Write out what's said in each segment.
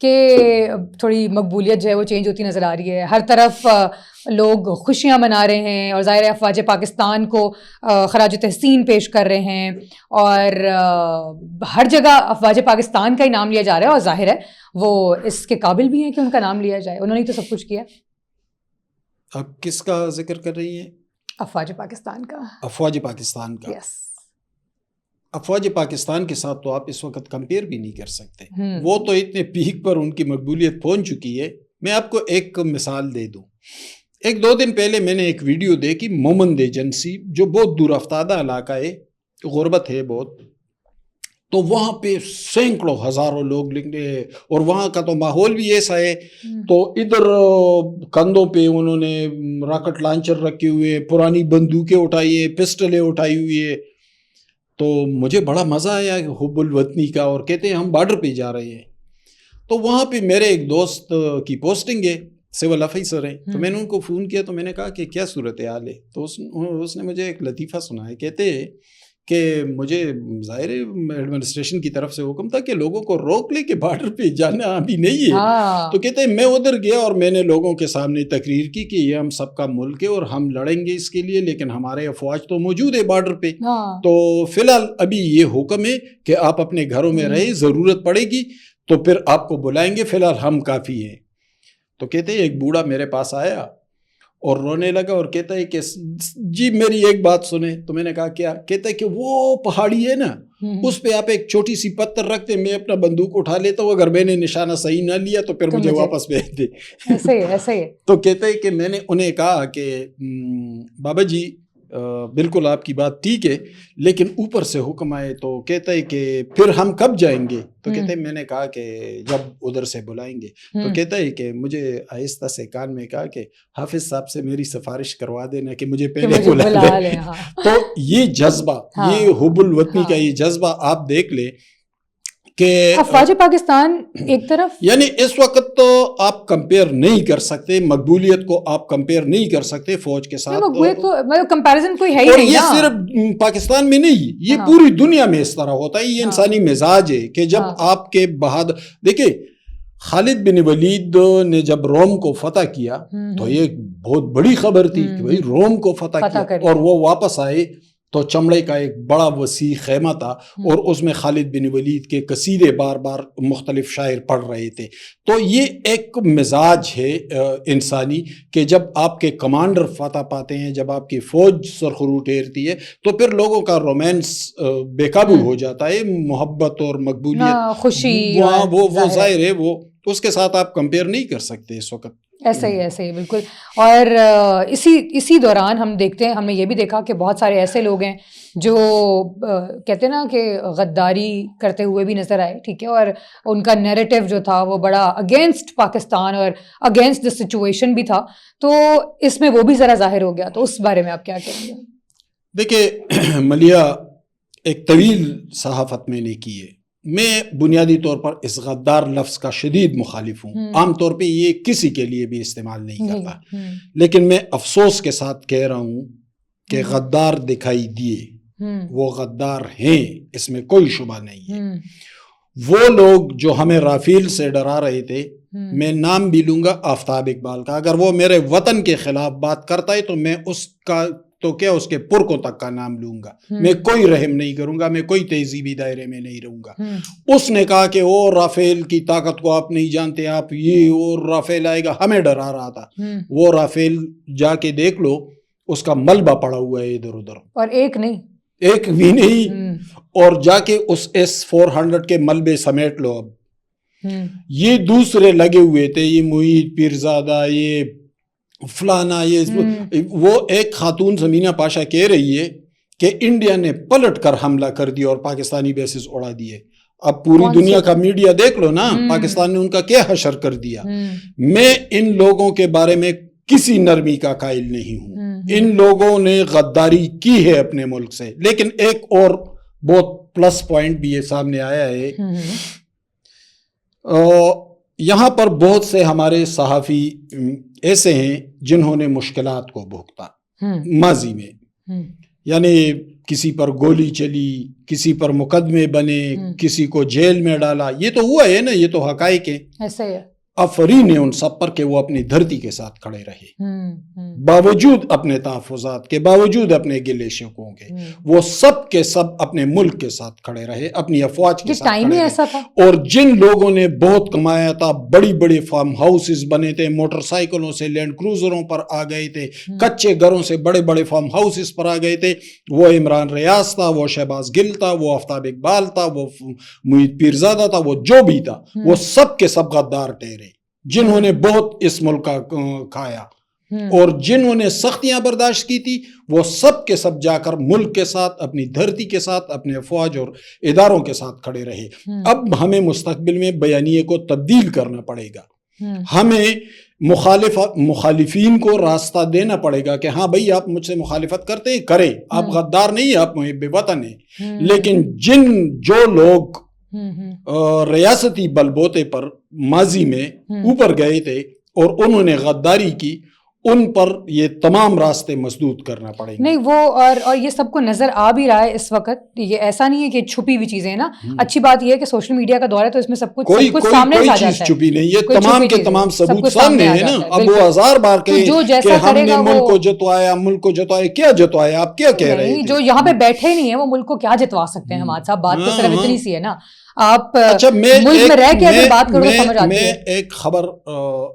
کہ تھوڑی مقبولیت جو ہے وہ چینج ہوتی نظر آ رہی ہے. ہر طرف لوگ خوشیاں منا رہے ہیں اور ظاہر ہے افواج پاکستان کو خراج تحسین پیش کر رہے ہیں, اور ہر جگہ افواج پاکستان کا ہی نام لیا جا رہا ہے, اور ظاہر ہے وہ اس کے قابل بھی ہیں کہ ان کا نام لیا جائے, انہوں نے تو سب کچھ کیا. آپ کس کا ذکر کر رہی ہیں؟ افواج پاکستان کا. افواج پاکستان کا. یس. افواج پاکستان کے ساتھ تو آپ اس وقت کمپیئر بھی نہیں کر سکتے. وہ تو اتنے پیک پر ان کی مقبولیت پہنچ چکی ہے. میں آپ کو ایک مثال دے دوں. 1-2 دن پہلے میں نے ایک ویڈیو دیکھی مومند ایجنسی, جو بہت دور افتادہ علاقہ ہے, غربت ہے بہت, تو وہاں پہ سینکڑوں ہزاروں لوگ نکلے, اور وہاں کا تو ماحول بھی ایسا ہے. تو ادھر کندھوں پہ انہوں نے راکٹ لانچر رکھے ہوئے, پرانی بندوقیں اٹھائی ہیں, پسٹلیں اٹھائی ہوئی ہے. تو مجھے بڑا مزہ آیا حب الوطنی کا, اور کہتے ہیں ہم بارڈر پہ جا رہے ہیں. تو وہاں پہ میرے ایک دوست کی پوسٹنگ ہے, سول آفیسر ہیں. تو میں نے ان کو فون کیا, تو میں نے کہا کہ کیا صورتحال ہے. تو اس نے مجھے ایک لطیفہ سنایا. کہتے ہیں کہ مجھے ظاہر ایڈمنسٹریشن کی طرف سے حکم تھا کہ لوگوں کو روک لے کہ بارڈر پہ جانا ابھی نہیں ہے. تو کہتے ہیں میں ادھر گیا اور میں نے لوگوں کے سامنے تقریر کی کہ یہ ہم سب کا ملک ہے اور ہم لڑیں گے اس کے لیے, لیکن ہمارے افواج تو موجود ہے بارڈر پہ. تو فی الحال ابھی یہ حکم ہے کہ آپ اپنے گھروں میں رہیں, ضرورت پڑے گی تو پھر آپ کو بلائیں گے, فی الحال ہم کافی ہیں. تو کہتے ہیں ایک بوڑھا میرے پاس آیا اور رونے لگا اور کہتا ہے کہ جی میری ایک بات سنیں. تو میں نے کہا کیا؟ کہتا ہے کہ وہ پہاڑی ہے نا, اس پہ آپ ایک چھوٹی سی پتھر رکھتے, میں اپنا بندوق اٹھا لیتا ہوں, اگر میں نے نشانہ صحیح نہ لیا تو پھر مجھے واپس بھیج دے. ایسے ہی. تو کہتا ہے کہ میں نے انہیں کہا کہ بابا جی بالکل آپ کی بات ٹھیک ہے, لیکن اوپر سے حکم آئے. تو کہتا ہے کہ پھر ہم کب جائیں گے؟ تو کہتے ہیں میں نے کہا کہ جب ادھر سے بلائیں گے. تو کہتا ہے کہ مجھے آہستہ سے کان میں کہا کہ حافظ صاحب سے میری سفارش کروا دینا کہ مجھے پہلے بلا لیں. تو یہ جذبہ, یہ حب الوطنی کا یہ جذبہ آپ دیکھ لیں کہ افواج پاکستان ایک طرف, یعنی اس وقت تو آپ کمپیئر نہیں کر سکتے, مقبولیت کو آپ کمپیئر نہیں کر سکتے فوج کے ساتھ. مقبولیت کو کمپیریزن کوئی ہے ہی اور نہیں. یہ صرف پاکستان میں نہیں, یہ پوری دنیا میں اس طرح ہوتا ہے. یہ انسانی مزاج ہے کہ جب آپ کے بہادر, دیکھیں خالد بن ولید نے جب روم کو فتح کیا تو یہ بہت بڑی خبر تھی کہ بھئی روم کو فتح کیا, اور وہ واپس آئے تو چمڑے کا ایک بڑا وسیع خیمہ تھا, اور اس میں خالد بن ولید کے قصیدے بار بار مختلف شاعر پڑھ رہے تھے. تو یہ ایک مزاج ہے انسانی کہ جب آپ کے کمانڈر فتح پاتے ہیں, جب آپ کی فوج سرخرو ٹھہرتی ہے, تو پھر لوگوں کا رومانس بے قابو ہو جاتا ہے, محبت اور مقبولیت, خوشی, وہ ظاہر ہے, وہ اس کے ساتھ آپ کمپیئر نہیں کر سکتے اس وقت. ایسے ہی بالکل. اور اسی دوران ہم دیکھتے ہیں, ہم نے یہ بھی دیکھا کہ بہت سارے ایسے لوگ ہیں جو کہتے ہیں نا کہ غداری کرتے ہوئے بھی نظر آئے, ٹھیک ہے, اور ان کا نیریٹو جو تھا وہ بڑا اگینسٹ پاکستان اور اگینسٹ دا سچویشن بھی تھا. تو اس میں وہ بھی ذرا ظاہر ہو گیا. تو اس بارے میں آپ کیا کہیں گے؟ دیکھیں ملیہ, ایک طویل صحافت میں نے کی ہے. میں بنیادی طور پر اس غدار لفظ کا شدید مخالف ہوں. عام طور پہ یہ کسی کے لیے بھی استعمال نہیں کرتا, لیکن میں افسوس کے ساتھ کہہ رہا ہوں کہ غدار دکھائی دیے, وہ غدار ہیں, اس میں کوئی شبہ نہیں ہے. وہ لوگ جو ہمیں رافیل سے ڈرا رہے تھے, میں نام بھی لوں گا آفتاب اقبال کا, اگر وہ میرے وطن کے خلاف بات کرتا ہے تو میں اس کا تو کیا اس کے پرکوں تک کا نام لوں گا, میں کوئی رحم نہیں کروں گا, میں کوئی تہذیبی دائرے میں نہیں رہوں گا. اس نے کہا کہ او رافیل کی طاقت کو آپ نہیں جانتے, آپ یہ اور رافیل آئے گا, ہمیں ڈرا رہا تھا. وہ رافیل جا کے دیکھ لو, اس کا ملبہ پڑا ہوا ہے ادھر ادھر, اور ایک بھی نہیں, اور جا کے اس S-400 کے ملبے سمیٹ لو. اب یہ دوسرے لگے ہوئے تھے, یہ معید پیرزادہ, یہ فلانا, یہ وہ ایک خاتون زمینہ پاشا کہہ رہی ہے کہ انڈیا نے پلٹ کر حملہ کر دیا اور پاکستانی بیسز اڑا دیے. اب پوری دنیا کا میڈیا دیکھ لو نا, پاکستان نے ان کا کیا حشر کر دیا. میں ان لوگوں کے بارے میں کسی نرمی کا قائل نہیں ہوں, ان لوگوں نے غداری کی ہے اپنے ملک سے. لیکن ایک اور بہت پلس پوائنٹ بھی یہ سامنے آیا ہے, یہاں پر بہت سے ہمارے صحافی ایسے ہیں جنہوں نے مشکلات کو بھگتا ماضی میں. یعنی کسی پر گولی چلی, کسی پر مقدمے بنے, کسی کو جیل میں ڈالا, یہ تو ہوا ہے نا, یہ تو حقائق ہیں. ایسا ہی ہے. آفرین ہے ان سب پر کہ وہ اپنی دھرتی کے ساتھ کھڑے رہے, باوجود اپنے تحفظات کے, باوجود اپنے گلے شکوں کے, وہ سب کے سب اپنے ملک کے ساتھ کھڑے رہے, اپنی افواج کے ساتھ کھڑے رہے. اور جن لوگوں نے بہت کمایا تھا, بڑی بڑی فارم ہاؤسز بنے تھے, موٹر سائیکلوں سے لینڈ کروزروں پر آ گئے تھے, کچے گھروں سے بڑے بڑے فارم ہاؤسز پر آ گئے تھے, وہ عمران ریاض تھا, وہ شہباز گل تھا, وہ آفتاب اقبال تھا, وہ محیط پیرزادہ تھا, وہ جو بھی تھا, وہ سب کے سب غدار ٹھہرے, جنہوں نے بہت اس ملک کا کھایا اور جنہوں نے سختیاں برداشت کی تھی, وہ سب کے سب جا کر ملک کے ساتھ, اپنی دھرتی کے ساتھ, اپنے افواج اور اداروں کے ساتھ کھڑے رہے. اب ہمیں مستقبل میں بیانیے کو تبدیل کرنا پڑے گا, ہمیں مخالفین کو راستہ دینا پڑے گا کہ ہاں بھائی آپ مجھ سے مخالفت کرتے ہیں, کریں, آپ غدار نہیں ہیں, آپ محب وطن ہیں, لیکن جو لوگ ریاستی بلبوتے پر ماضی میں اوپر گئے تھے اور انہوں نے غداری کی, ان پر یہ تمام راستے مسدود کرنا پڑیں گے. نہیں وہ اور یہ سب کو نظر آ بھی رہا ہے اس وقت, یہ ایسا نہیں ہے کہ چھپی ہوئی چیزیں ہیں نا. اچھی بات یہ ہے کہ سوشل میڈیا کا دور ہے تو اس میں سب کچھ سامنے آ جاتا ہے, کوئی چیز چھپی نہیں ہے, تمام کے تمام ثبوت سامنے ہیں نا. اب وہ ہزار بار کہیں کہ ہم نے ملک کو جتوایا, ملک کو جتوایا, کیا جتوایا, آپ کیا کہہ رہے ہیں؟ جو یہاں پہ بیٹھے نہیں ہیں وہ ملک کو کیا جتوا سکتے ہیں حماد صاحب, بات تو صرف اتنی سی ہے نا. آپ ملک میں رہ کے اگر بات کرو تو سمجھ آتی ہے. میں ایک خبر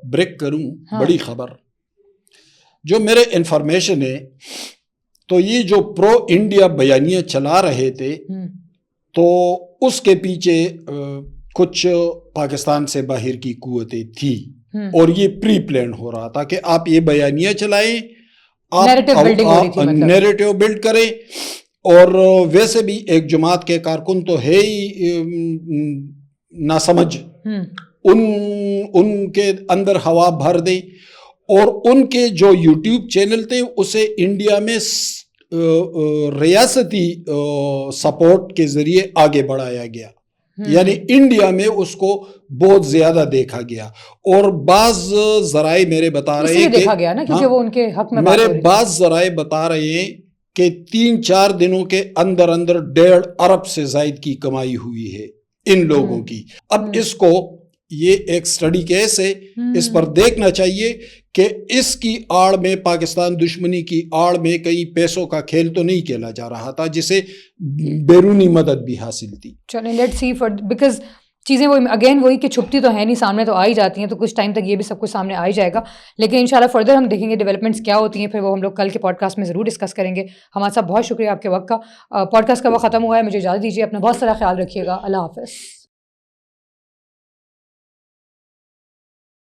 بریک کروں, بڑی خبر جو میرے انفارمیشن ہے, تو یہ جو پرو انڈیا بیانیہ چلا رہے تھے تو اس کے پیچھے کچھ پاکستان سے باہر کی قوتیں تھی اور یہ پری پلان ہو رہا تھا کہ آپ یہ بیانیہ چلائیں, آپ نیریٹو بلڈ کریں. اور ویسے بھی ایک جماعت کے کارکن تو ہے ہی ناسمجھ, ان کے اندر ہوا بھر دیں, اور ان کے جو یوٹیوب چینل تھے اسے انڈیا میں ریاستی سپورٹ کے ذریعے آگے بڑھایا گیا, یعنی انڈیا میں اس کو بہت زیادہ دیکھا گیا. اور بعض ذرائع میرے بتا رہے ہیں دیکھا گیا نا کیونکہ وہ ان کے حق میں, میرے بعض ذرائع بتا رہے ہیں کہ 3-4 دنوں کے اندر 1.5 ارب سے زائد کی کمائی ہوئی ہے ان لوگوں کی. اب اس کو یہ ایک سٹڈی کیس ہے, اس پر دیکھنا چاہیے کہ اس کی آڑ میں, پاکستان دشمنی کی آڑ میں کئی پیسوں کا کھیل تو نہیں کھیلا جا رہا تھا جسے بیرونی مدد بھی حاصل تھی. چلیں لیٹس سی, بیکاز چیزیں وہ اگین وہی کہ چھپتی تو ہے نہیں, سامنے تو آ ہی جاتی ہیں, تو کچھ ٹائم تک یہ بھی سب کچھ سامنے آ ہی جائے گا. لیکن انشاءاللہ فردر ہم دیکھیں گے ڈیولپمنٹس کیا ہوتی ہیں, پھر وہ ہم لوگ کل کے پوڈ کاسٹ میں ضرور ڈسکس کریں گے. ہمارے صاحب بہت شکریہ آپ کے وقت کا. پوڈ کاسٹ کا وقت ختم ہوا ہے, مجھے اجازت دیجیے, اپنا بہت سارا خیال رکھیے گا. اللہ حافظ.